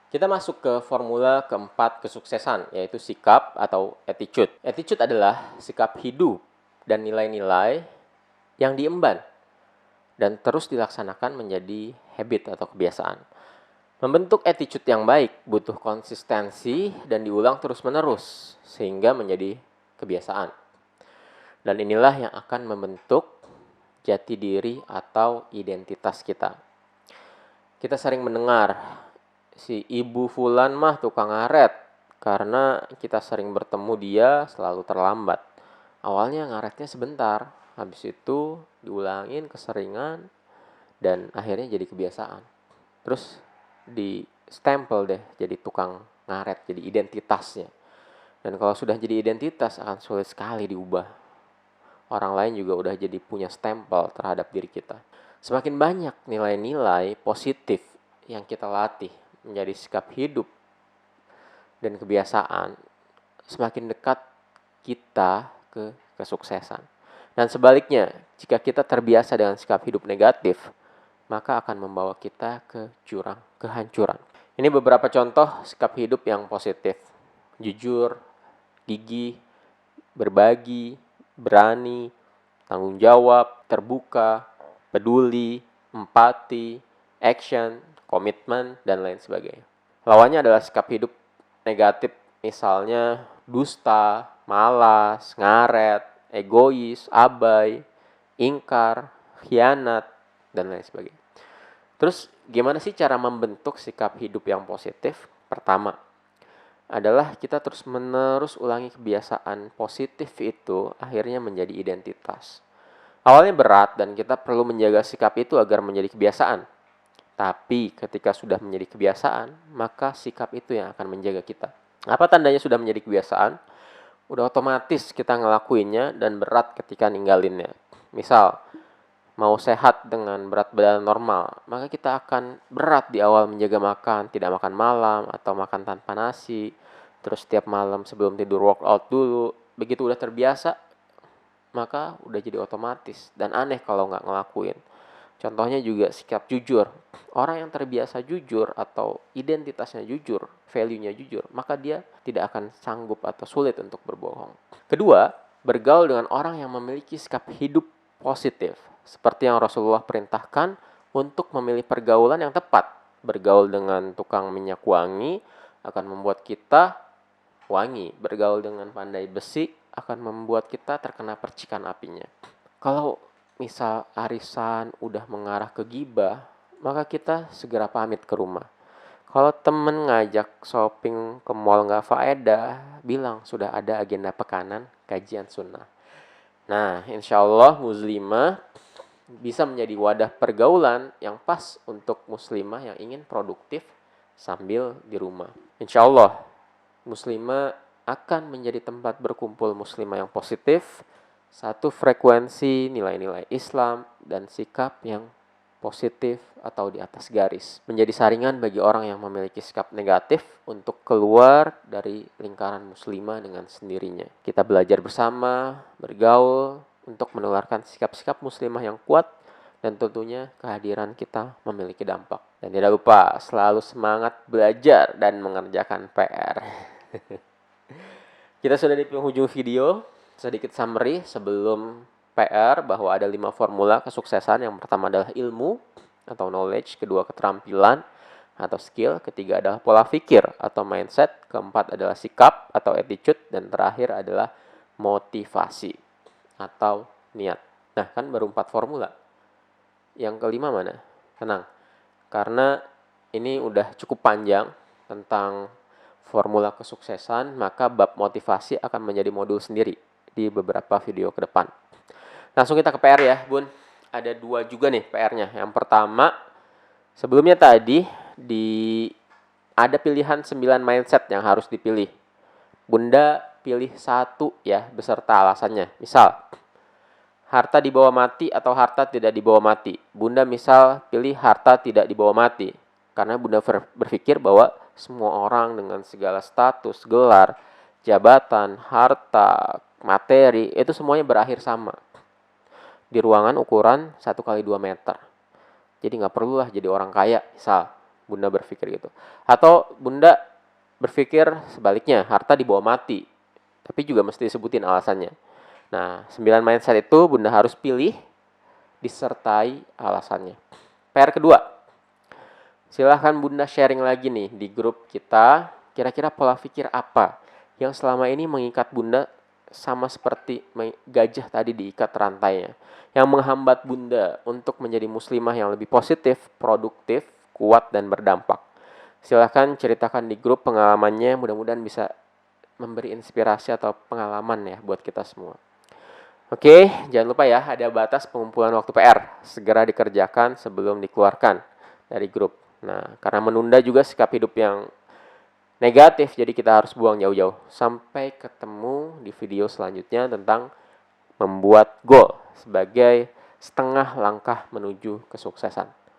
Kita masuk ke formula keempat kesuksesan, yaitu sikap atau attitude. Attitude adalah sikap hidup dan nilai-nilai yang diemban dan terus dilaksanakan menjadi habit atau kebiasaan. Membentuk attitude yang baik butuh konsistensi dan diulang terus-menerus sehingga menjadi kebiasaan. Dan inilah yang akan membentuk jati diri atau identitas kita. Kita sering mendengar, si ibu fulan mah tukang ngaret, karena kita sering bertemu dia selalu terlambat. Awalnya ngaretnya sebentar, habis itu diulangin keseringan, dan akhirnya jadi kebiasaan. Terus di stempel deh jadi tukang ngaret, jadi identitasnya. Dan kalau sudah jadi identitas akan sulit sekali diubah. Orang lain juga udah jadi punya stempel terhadap diri kita. Semakin banyak nilai-nilai positif yang kita latih menjadi sikap hidup dan kebiasaan, semakin dekat kita ke kesuksesan. Dan sebaliknya, jika kita terbiasa dengan sikap hidup negatif, maka akan membawa kita ke jurang kehancuran. Ini beberapa contoh sikap hidup yang positif. Jujur, gigih, berbagi, berani, tanggung jawab, terbuka, peduli, empati, action, komitmen, dan lain sebagainya. Lawannya adalah sikap hidup negatif, misalnya dusta, malas, ngaret, egois, abai, ingkar, khianat, dan lain sebagainya. Terus gimana sih cara membentuk sikap hidup yang positif? Pertama, adalah kita terus-menerus ulangi kebiasaan positif itu akhirnya menjadi identitas. Awalnya berat dan kita perlu menjaga sikap itu agar menjadi kebiasaan. Tapi ketika sudah menjadi kebiasaan, maka sikap itu yang akan menjaga kita. Apa tandanya sudah menjadi kebiasaan? Udah otomatis kita ngelakuinnya dan berat ketika ninggalinnya. Misal, mau sehat dengan berat badan normal, maka kita akan berat di awal menjaga makan, tidak makan malam atau makan tanpa nasi. Terus setiap malam sebelum tidur workout dulu. Begitu udah terbiasa, maka udah jadi otomatis dan aneh kalau nggak ngelakuin. Contohnya juga sikap jujur. Orang yang terbiasa jujur atau identitasnya jujur, value-nya jujur, maka dia tidak akan sanggup atau sulit untuk berbohong. Kedua, bergaul dengan orang yang memiliki sikap hidup positif. Seperti yang Rasulullah perintahkan untuk memilih pergaulan yang tepat. Bergaul dengan tukang minyak wangi akan membuat kita wangi. Bergaul dengan pandai besi akan membuat kita terkena percikan apinya. Kalau misal arisan udah mengarah ke gibah, maka kita segera pamit ke rumah. Kalau temen ngajak shopping ke mall nggak faedah, bilang sudah ada agenda pekanan kajian sunnah. Nah, insya Allah muslimah bisa menjadi wadah pergaulan yang pas untuk muslimah yang ingin produktif sambil di rumah. Insya Allah muslimah akan menjadi tempat berkumpul muslimah yang positif, satu frekuensi nilai-nilai Islam dan sikap yang positif atau di atas garis. Menjadi saringan bagi orang yang memiliki sikap negatif untuk keluar dari lingkaran muslimah dengan sendirinya. Kita belajar bersama, bergaul, untuk menularkan sikap-sikap muslimah yang kuat dan tentunya kehadiran kita memiliki dampak. Dan tidak lupa selalu semangat belajar dan mengerjakan PR. Kita sudah di penghujung video. Sedikit summary sebelum PR bahwa ada 5 formula kesuksesan. Yang pertama adalah ilmu atau knowledge, kedua keterampilan atau skill, ketiga adalah pola pikir atau mindset, keempat adalah sikap atau attitude, dan terakhir adalah motivasi atau niat. Nah, kan baru 4 formula. Yang kelima mana? Tenang. Karena ini udah cukup panjang tentang formula kesuksesan, maka bab motivasi akan menjadi modul sendiri di beberapa video ke depan. Langsung kita ke PR ya, Bun. Ada 2 juga nih PR-nya. Yang pertama, sebelumnya tadi ada pilihan 9 mindset yang harus dipilih. Bunda pilih 1 ya, beserta alasannya. Misal, harta dibawa mati atau harta tidak dibawa mati. Bunda misal pilih harta tidak dibawa mati. Karena Bunda berpikir bahwa semua orang dengan segala status, gelar, jabatan, harta, materi, itu semuanya berakhir sama. Di ruangan ukuran 1 kali 2 meter. Jadi nggak perlulah jadi orang kaya, misal. Bunda berpikir gitu. Atau Bunda berpikir sebaliknya, harta dibawa mati. Tapi juga mesti disebutin alasannya. Nah, 9 mindset itu Bunda harus pilih disertai alasannya. PR kedua, silahkan Bunda sharing lagi nih di grup kita, kira-kira pola pikir apa yang selama ini mengikat Bunda sama seperti gajah tadi diikat rantainya, yang menghambat Bunda untuk menjadi muslimah yang lebih positif, produktif, kuat, dan berdampak. Silahkan ceritakan di grup pengalamannya, mudah-mudahan bisa memberi inspirasi atau pengalaman ya buat kita semua. Oke, jangan lupa ya, ada batas pengumpulan waktu PR. Segera dikerjakan sebelum dikeluarkan dari grup. Nah, karena menunda juga sikap hidup yang negatif, jadi kita harus buang jauh-jauh. Sampai ketemu di video selanjutnya tentang membuat goal sebagai setengah langkah menuju kesuksesan.